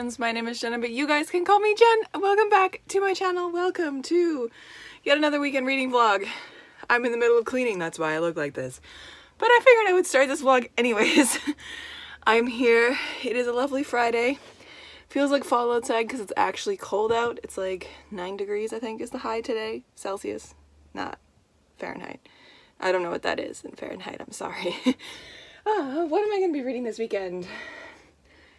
friends. My name is Jenna, but you guys can call me Jen. Welcome back to my channel. Welcome to yet another weekend reading vlog. I'm in the middle of cleaning, that's why I look like this. But I figured I would start this vlog anyways. I'm here. It is a lovely Friday. Feels like fall outside because it's actually cold out. It's like 9 degrees, I think, is the high today. Celsius, not Fahrenheit. I don't know what that is in Fahrenheit, I'm sorry. What am I going to be reading this weekend?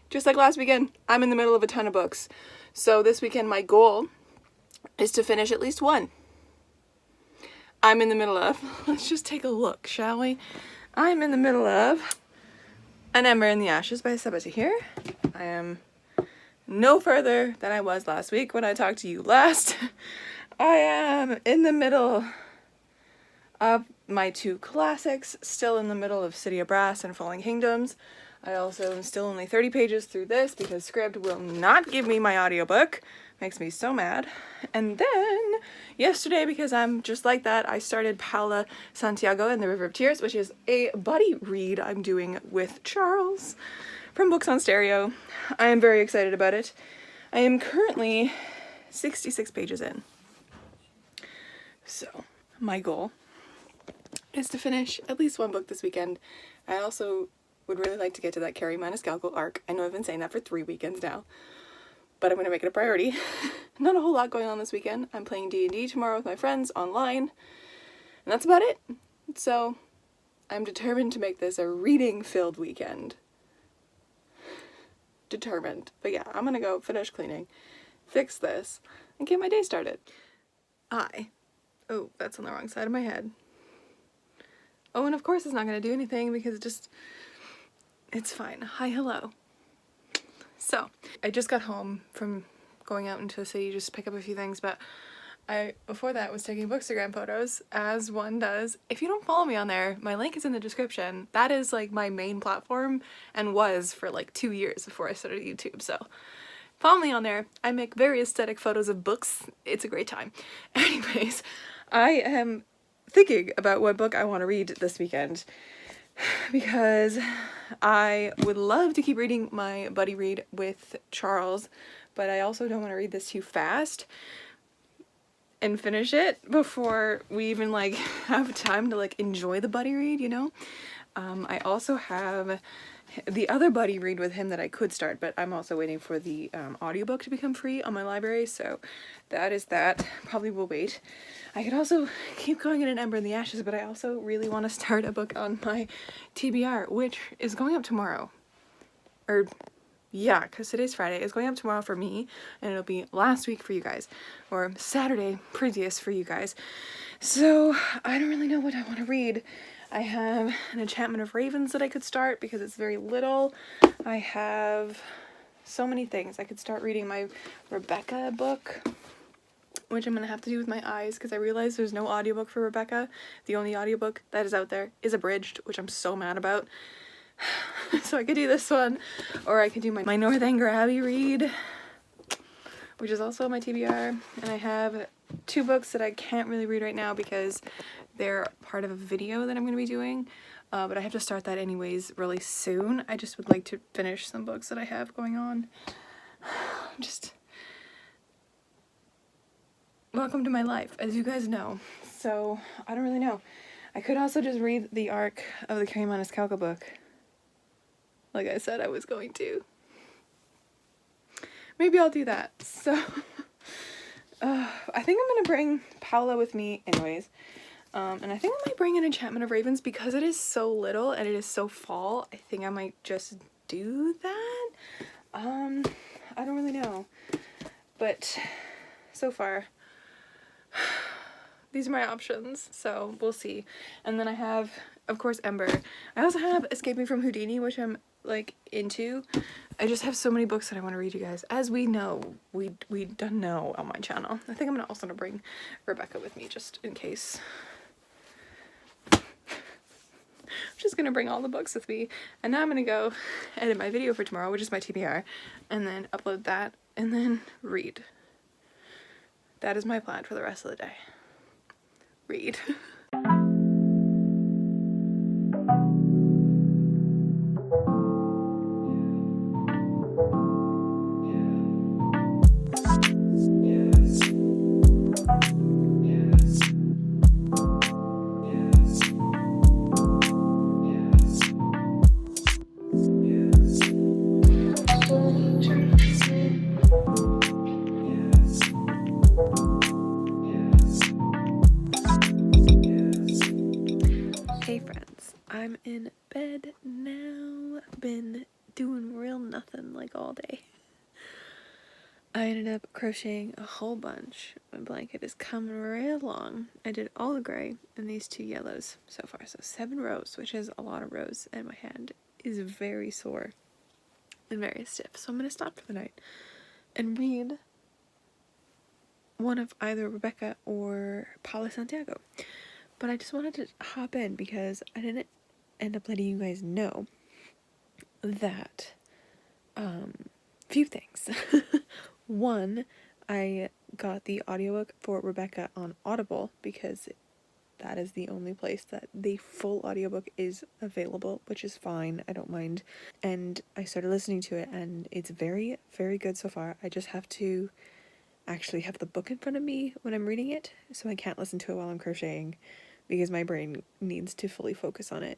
Just like last weekend, I'm in the middle of a ton of books. So this weekend, my goal is to finish at least one. I'm in the middle of, let's just take a look, shall we? I'm in the middle of An Ember in the Ashes by Sabatier. I am no further than I was last week when I talked to you last. I am in the middle of my two classics, still in the middle of City of Brass and Falling Kingdoms. I also am still only 30 pages through this because Scribd will not give me my audiobook. Makes me so mad. And then yesterday, because I'm just like that, I started Paula Santiago and the River of Tears, which is a buddy read I'm doing with Charles from Books on Stereo. I am very excited about it. I am currently 66 pages in. So my goal is to finish at least one book this weekend. I also would really like to get to that Carrie Maniscalco arc. I know I've been saying that for 3 weekends now, but I'm going to make it a priority. Not a whole lot going on this weekend. I'm playing D&D tomorrow with my friends online, and that's about it. So I'm determined to make this a reading-filled weekend. Determined. But yeah, I'm going to go finish cleaning, fix this, and get my day started. Oh, that's on the wrong side of my head. Oh, and of course it's not going to do anything because it's fine. Hi, hello. So, I just got home from going out into the city just to pick up a few things, but I, before that, was taking Bookstagram photos, as one does. If you don't follow me on there, my link is in the description. That is like my main platform, and was for like 2 years before I started YouTube, so follow me on there. I make very aesthetic photos of books. It's a great time. Anyways, I am thinking about what book I want to read this weekend, because I would love to keep reading my buddy read with Charles, but I also don't want to read this too fast and finish it before we even like have time to like enjoy the buddy read, you know? I also have the other buddy read with him that I could start, but I'm also waiting for the audiobook to become free on my library, so that is that. Probably will wait. I could also keep going in An Ember in the Ashes, but I also really want to start a book on my TBR, which is going up tomorrow. Or, yeah, because today's Friday. It's going up tomorrow for me, and it'll be last week for you guys, or Saturday previous for you guys. So, I don't really know what I want to read. I have An Enchantment of Ravens that I could start because it's very little. I have so many things. I could start reading my Rebecca book, which I'm going to have to do with my eyes because I realized there's no audiobook for Rebecca. The only audiobook that is out there is abridged, which I'm so mad about. So I could do this one, or I could do my Northanger Abbey read, which is also my TBR. And I have 2 books that I can't really read right now because they're part of a video that I'm going to be doing, but I have to start that anyways really soon. I just would like to finish some books that I have going on. Just welcome to my life, as you guys know. So I don't really know. I could also just read the arc of the Carrie Maniscalco book, like I said I was going to. Maybe I'll do that. So I think I'm gonna bring Paula with me anyways. And I think I might bring An Enchantment of Ravens because it is so little and it is so fall. I think I might just do that. I don't really know. But so far, these are my options. So we'll see. And then I have, of course, Ember. I also have Escaping from Houdini, which I'm like into. I just have so many books that I want to read, you guys. As we know, we don't know on my channel. I think I'm gonna also bring Rebecca with me just in case. I'm just gonna bring all the books with me, and now I'm gonna go edit my video for tomorrow, which is my TBR, and then upload that, and then read. That is my plan for the rest of the day. Read. all day. I ended up crocheting a whole bunch. My blanket is coming right along. I did all the gray and these 2 yellows so far. So 7 rows, which is a lot of rows, and my hand is very sore and very stiff. So I'm going to stop for the night and read one of either Rebecca or Paula Santiago. But I just wanted to hop in because I didn't end up letting you guys know that few things. One, I got the audiobook for Rebecca on Audible because that is the only place that the full audiobook is available, which is fine. I don't mind. And I started listening to it and it's very, very good so far. I just have to actually have the book in front of me when I'm reading it, so I can't listen to it while I'm crocheting because my brain needs to fully focus on it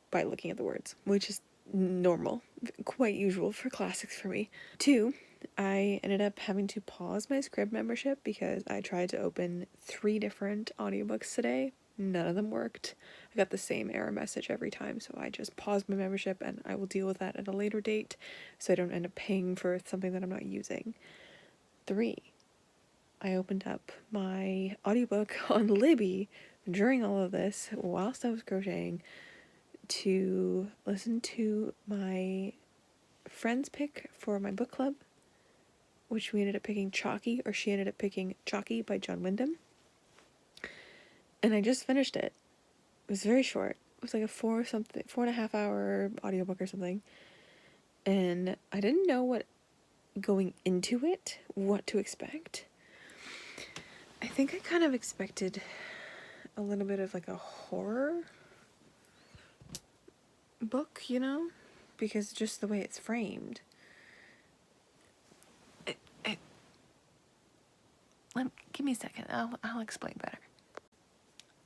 by looking at the words, which is normal, quite usual for classics for me. 2, I ended up having to pause my Scribd membership because I tried to open 3 different audiobooks today. None of them worked. I got the same error message every time, so I just paused my membership and I will deal with that at a later date so I don't end up paying for something that I'm not using. 3, I opened up my audiobook on Libby during all of this whilst I was crocheting to listen to my friend's pick for my book club, which we ended up picking Chalky, or she ended up picking Chalky by John Wyndham. And I just finished it. It was very short. It was like a 4.5 hour audiobook or something. And I didn't know going into it, what to expect. I think I kind of expected a little bit of like a horror book, you know, because just the way it's framed. Give me a second. I'll explain better.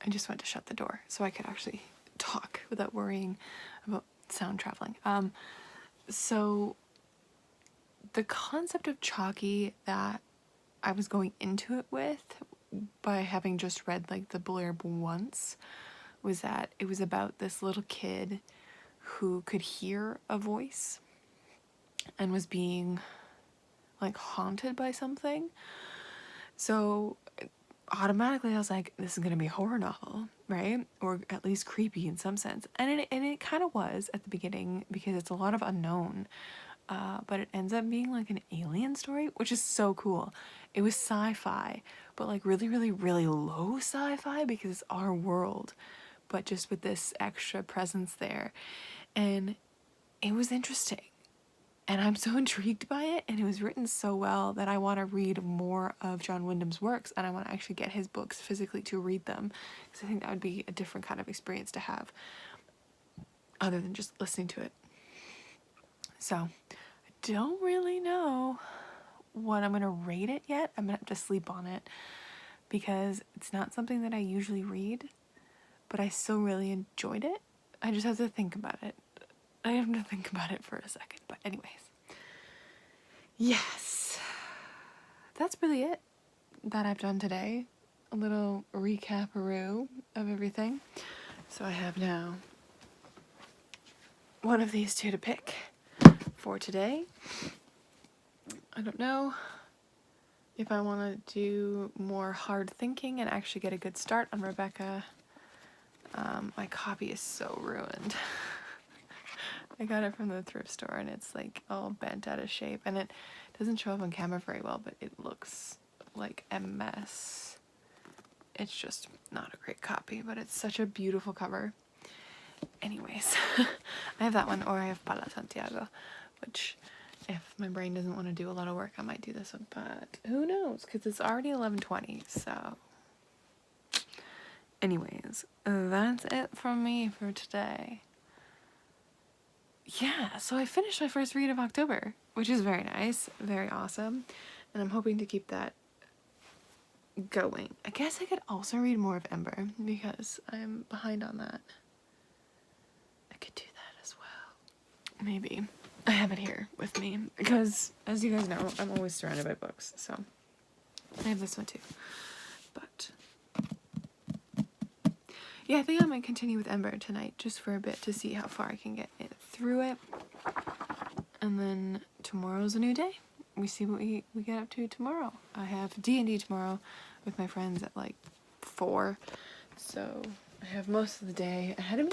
I just went to shut the door so I could actually talk without worrying about sound traveling. So the concept of Chalky that I was going into it with, by having just read like the blurb once, was that it was about this little kid who could hear a voice and was being like haunted by something. So automatically I was like, this is gonna be a horror novel, right? Or at least creepy in some sense. And it kind of was at the beginning because it's a lot of unknown. But it ends up being like an alien story, which is so cool. It was sci-fi, but like really, really, really low sci-fi because it's our world, but just with this extra presence there. And it was interesting. And I'm so intrigued by it, and it was written so well that I want to read more of John Wyndham's works, and I want to actually get his books physically to read them, because I think that would be a different kind of experience to have, other than just listening to it. So, I don't really know what I'm going to rate it yet. I'm going to have to sleep on it, because it's not something that I usually read, but I still really enjoyed it. I just have to think about it. I have to think about it for a second, but anyways. Yes. That's really it that I've done today. A little recap-a-roo of everything. So I have now one of these 2 to pick for today. I don't know if I want to do more hard thinking and actually get a good start on Rebecca. My copy is so ruined. I got it from the thrift store and it's like all bent out of shape, and it doesn't show up on camera very well, but it looks like a mess. It's just not a great copy, but it's such a beautiful cover. Anyways, I have that one, or I have Paula Santiago, which if my brain doesn't want to do a lot of work, I might do this one, but who knows, because it's already 11:20, so. Anyways, that's it from me for today. Yeah, so I finished my first read of October, which is very nice, very awesome, and I'm hoping to keep that going. I guess I could also read more of Ember, because I'm behind on that. I could do that as well. Maybe. I have it here with me, because, as you guys know, I'm always surrounded by books, so I have this one too. But yeah, I think I might continue with Ember tonight, just for a bit, to see how far I can get through it. And then tomorrow's a new day. We see what we get up to tomorrow. I have D&D tomorrow with my friends at like 4. So I have most of the day ahead of me.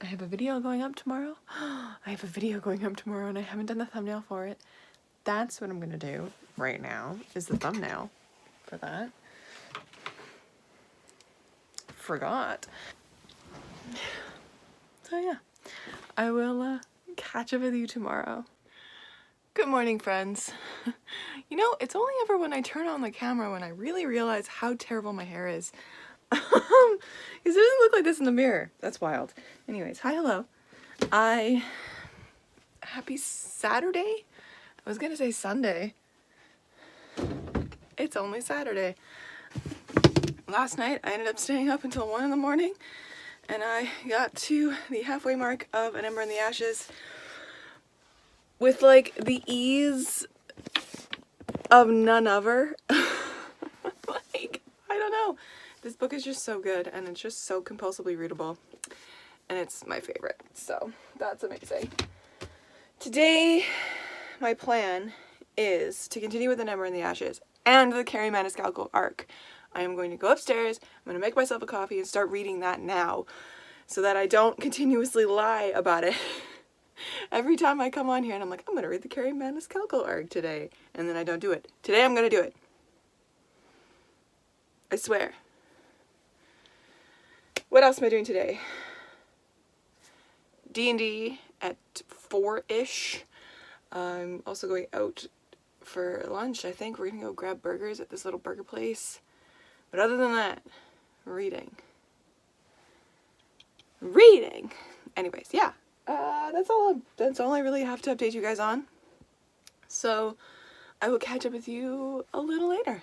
I have a video going up tomorrow. I have a video going up tomorrow and I haven't done the thumbnail for it. That's what I'm gonna do right now, is the thumbnail for that. Forgot. So yeah, I will catch up with you tomorrow. Good morning, friends. You know, it's only ever when I turn on the camera when I really realize how terrible my hair is. Because it doesn't look like this in the mirror. That's wild. Anyways, hi, hello. Happy Saturday? I was gonna say Sunday. It's only Saturday. Last night, I ended up staying up until 1 in the morning, and I got to the halfway mark of An Ember in the Ashes with, like, the ease of none other. Like, I don't know. This book is just so good, and it's just so compulsively readable, and it's my favorite, so that's amazing. Today, my plan is to continue with An Ember in the Ashes and the Carrie Maniscalco arc. I am going to go upstairs, I'm going to make myself a coffee and start reading that now, so that I don't continuously lie about it. Every time I come on here and I'm like, I'm going to read the Carrie Maniscalco arc today, and then I don't do it. Today I'm going to do it. I swear. What else am I doing today? D&D at 4-ish. I'm also going out for lunch. I think we're going to go grab burgers at this little burger place. But other than that, reading. Anyways, yeah. That's all I really have to update you guys on. So I will catch up with you a little later.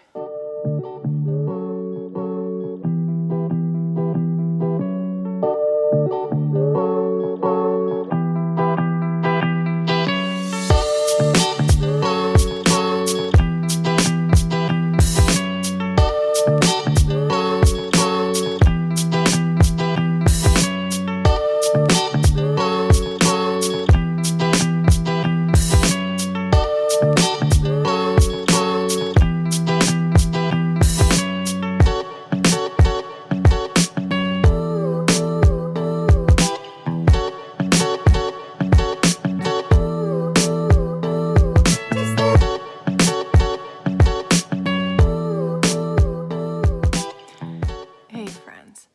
Hey friends,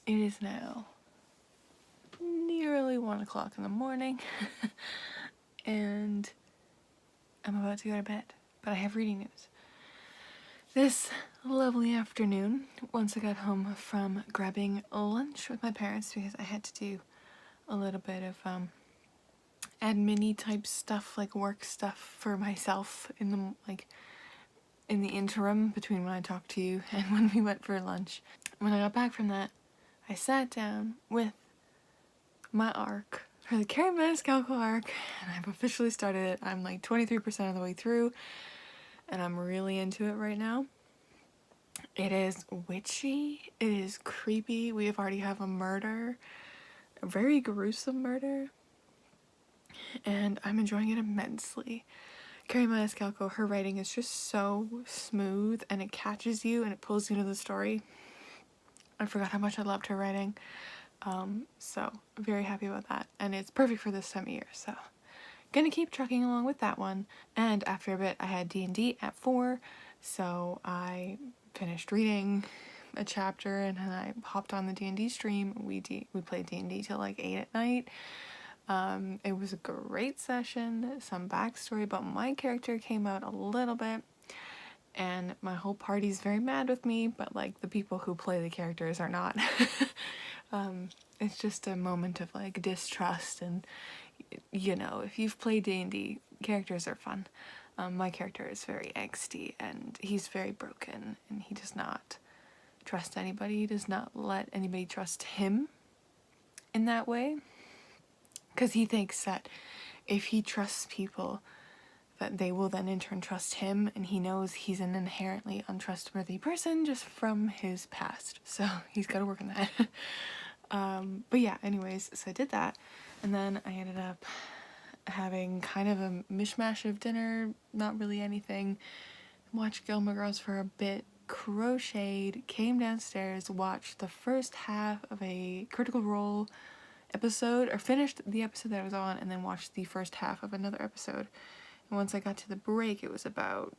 it is now nearly 1 o'clock in the morning and I'm about to go to bed, but I have reading news. This lovely afternoon, once I got home from grabbing lunch with my parents, because I had to do a little bit of admin-y type stuff, like work stuff for myself in the interim between when I talked to you and when we went for lunch. When I got back from that, I sat down with my arc for the Carrie Maniscalco arc, and I've officially started it. I'm like 23% of the way through, and I'm really into it right now. It is witchy, it is creepy. We have already have a murder, a very gruesome murder, and I'm enjoying it immensely. Carrie Maniscalco, her writing is just so smooth, and it catches you and it pulls you into the story. I forgot how much I loved her writing, so I'm very happy about that, and it's perfect for this time of year, so gonna keep trucking along with that one. And after a bit I had D&D at 4, so I finished reading a chapter and then I hopped on the D&D stream. We played D&D till like 8 at night. It was a great session. Some backstory about my character came out a little bit, and my whole party's very mad with me, but like the people who play the characters are not. It's just a moment of like distrust, and you know, if you've played D&D, characters are fun. My character is very angsty and he's very broken, and he does not trust anybody. He does not let anybody trust him in that way, because he thinks that if he trusts people, that they will then in turn trust him, and he knows he's an inherently untrustworthy person just from his past, so he's got to work on that. But yeah, anyways, so I did that, and then I ended up having kind of a mishmash of dinner, not really anything. Watched Gilmore Girls for a bit, crocheted, came downstairs, watched the first half of a Critical Role episode, or finished the episode that I was on, and then watched the first half of another episode. And once I got to the break, it was about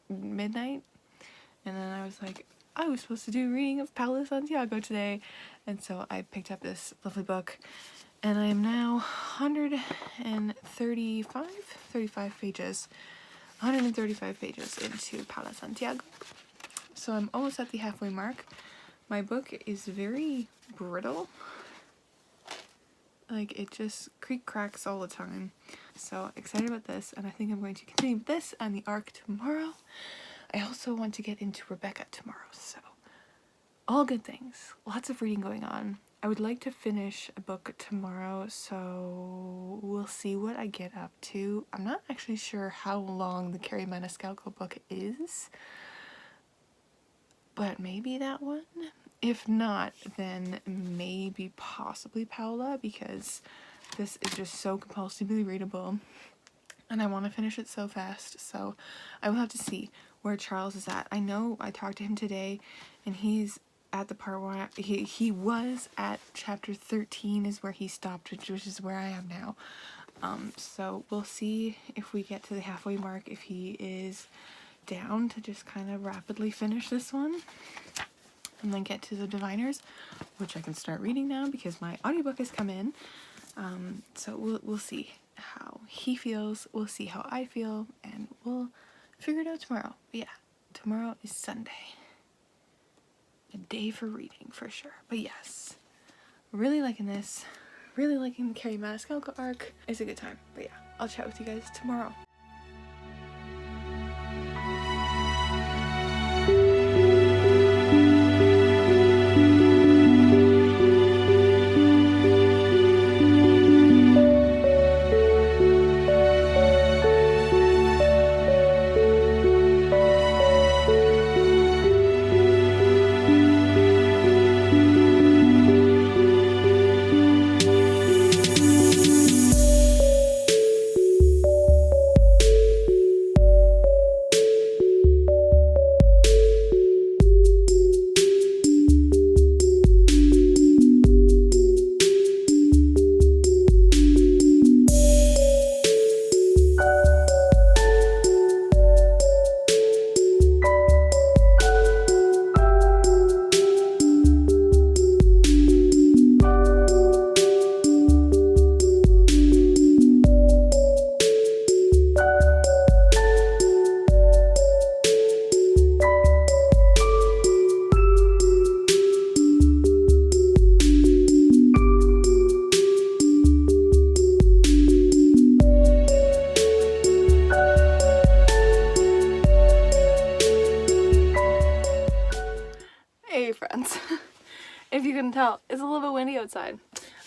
midnight, and then I was like, I was supposed to do a reading of Paulo de Santiago today, and so I picked up this lovely book, and I am now 135 pages into Paulo de Santiago. So I'm almost at the halfway mark. My book is very brittle. Like, it just creak cracks all the time. So excited about this, and I think I'm going to continue with this and the arc tomorrow. I also want to get into Rebecca tomorrow, so all good things. Lots of reading going on. I would like to finish a book tomorrow, so we'll see what I get up to. I'm not actually sure how long the Carrie Maniscalco book is, but maybe that one. If not, then maybe possibly Paola, because this is just so compulsively readable and I want to finish it so fast. So I will have to see where Charles is at. I know I talked to him today and he's at the part where he was at chapter 13 is where he stopped, which is where I am now. So we'll see if we get to the halfway mark, if he is down to just kind of rapidly finish this one and then get to the Diviners, which I can start reading now because my audiobook has come in. So we'll see how he feels, we'll see how I feel, and we'll figure it out tomorrow. But yeah, tomorrow is Sunday. A day for reading for sure. But yes, really liking this, really liking the Carrie Maniscalco arc. It's a good time. But yeah, I'll chat with you guys tomorrow. Friends. If you can tell, it's a little bit windy outside.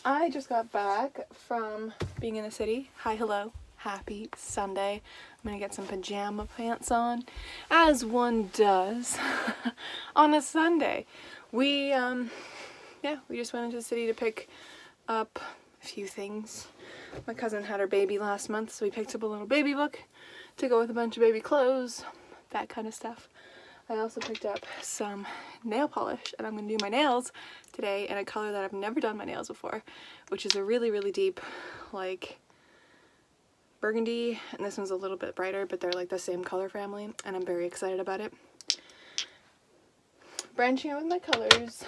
I just got back from being in the city. Hi, hello, happy Sunday. I'm gonna get some pajama pants on, as one does on a Sunday. We just went into the city to pick up a few things. My cousin had her baby last month, so we picked up a little baby book to go with a bunch of baby clothes, that kind of stuff. I also picked up some nail polish, and I'm going to do my nails today in a color that I've never done my nails before, which is a really, really deep, like, burgundy, and this one's a little bit brighter, but they're like the same color family, and I'm very excited about it. Branching out with my colors.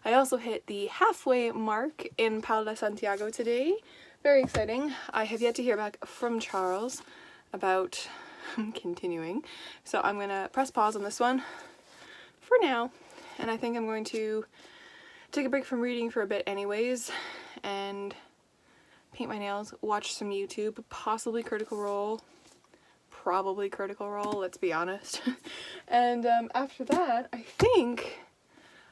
I also hit the halfway mark in Paulo de Santiago today. Very exciting. I have yet to hear back from Charles about continuing, so I'm gonna press pause on this one for now, and I think I'm going to take a break from reading for a bit anyways and paint my nails, watch some YouTube, possibly Critical Role, probably Critical Role, let's be honest. And after that, I think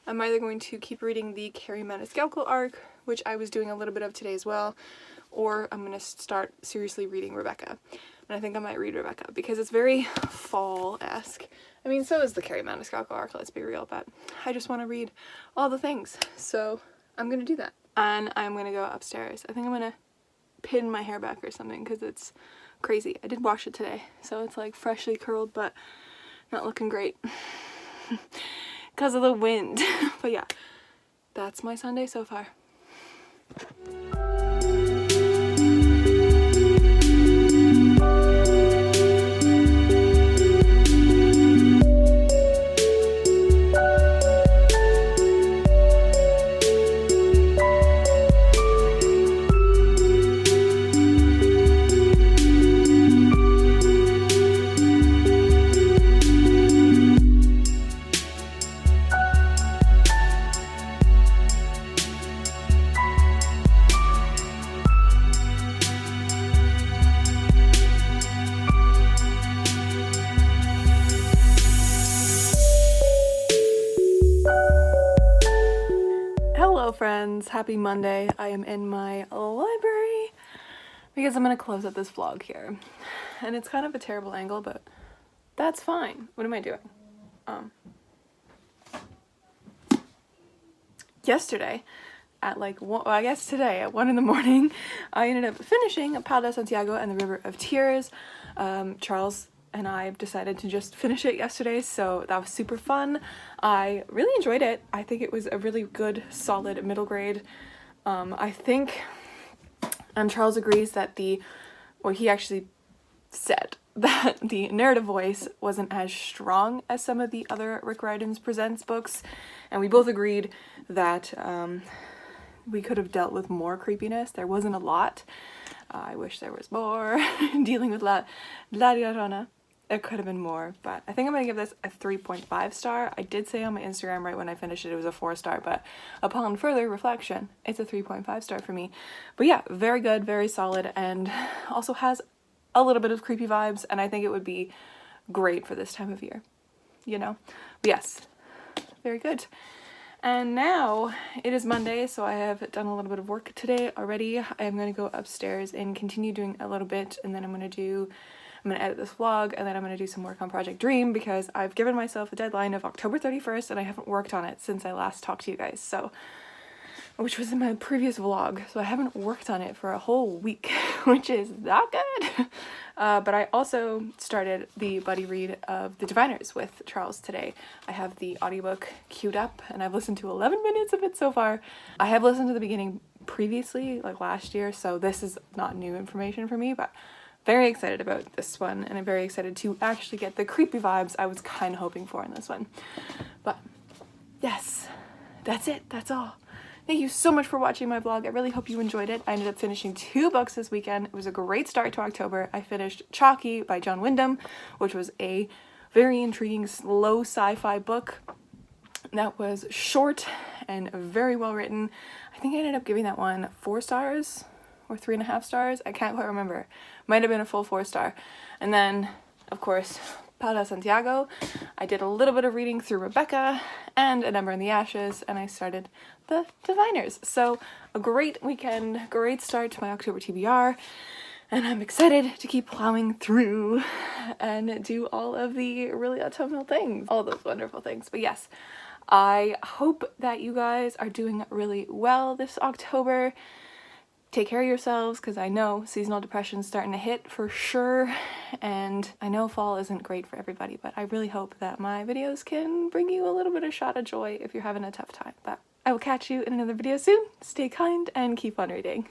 I'm either going to keep reading the Carrie Maniscalco arc, which I was doing a little bit of today as well, or I'm gonna start seriously reading Rebecca. And I think I might read Rebecca because it's very fall-esque. I mean, so is the Carrie Maniscalco arc, let's be real, but I just want to read all the things. So I'm going to do that. And I'm going to go upstairs. I think I'm going to pin my hair back or something because it's crazy. I did wash it today, so it's like freshly curled, but not looking great because of the wind. But yeah, that's my Sunday so far. Hello friends, happy Monday. I am in my library because I'm gonna close up this vlog here. And it's kind of a terrible angle, but that's fine. What am I doing? Yesterday at like I guess today at 1 in the morning, I ended up finishing Pau de Santiago and the River of Tears. Charles and I decided to just finish it yesterday, so that was super fun. I really enjoyed it. I think it was a really good, solid middle grade. I think, and Charles agrees that he actually said that the narrative voice wasn't as strong as some of the other Rick Riordan's Presents books, and we both agreed that we could have dealt with more creepiness. There wasn't a lot. I wish there was more dealing with La Llorona. It could have been more, but I think I'm gonna give this a 3.5 star. I did say on my Instagram right when I finished it was a 4 star, but upon further reflection, it's a 3.5 star for me. But yeah, very good, very solid, and also has a little bit of creepy vibes, and I think it would be great for this time of year, you know? But yes, very good. And now it is Monday, so I have done a little bit of work today already. I am going to go upstairs and continue doing a little bit, and then I'm going to edit this vlog, and then I'm going to do some work on Project Dream because I've given myself a deadline of October 31st and I haven't worked on it since I last talked to you guys, so, which was in my previous vlog, so I haven't worked on it for a whole week, which is not good. But I also started the buddy read of The Diviners with Charles today. I have the audiobook queued up and I've listened to 11 minutes of it so far. I have listened to the beginning previously, like last year, so this is not new information for me, but very excited about this one, and I'm very excited to actually get the creepy vibes I was kind of hoping for in this one. But yes, that's it. That's all. Thank you so much for watching my vlog. I really hope you enjoyed it. I ended up finishing 2 books this weekend. It was a great start to October. I finished Chalky by John Wyndham, which was a very intriguing, slow sci-fi book that was short and very well written. I think I ended up giving that one 4 stars or 3.5 stars. I can't quite remember. Might have been a full 4 star. And then, of course, Pau de Santiago. I did a little bit of reading through Rebecca and An Ember in the Ashes, and I started The Diviners. So a great weekend, great start to my October TBR, and I'm excited to keep plowing through and do all of the really autumnal things, all those wonderful things. But yes, I hope that you guys are doing really well this October. Take care of yourselves, because I know seasonal depression is starting to hit for sure, and I know fall isn't great for everybody, but I really hope that my videos can bring you a little bit of shot of joy if you're having a tough time. But I will catch you in another video soon. Stay kind and keep on reading.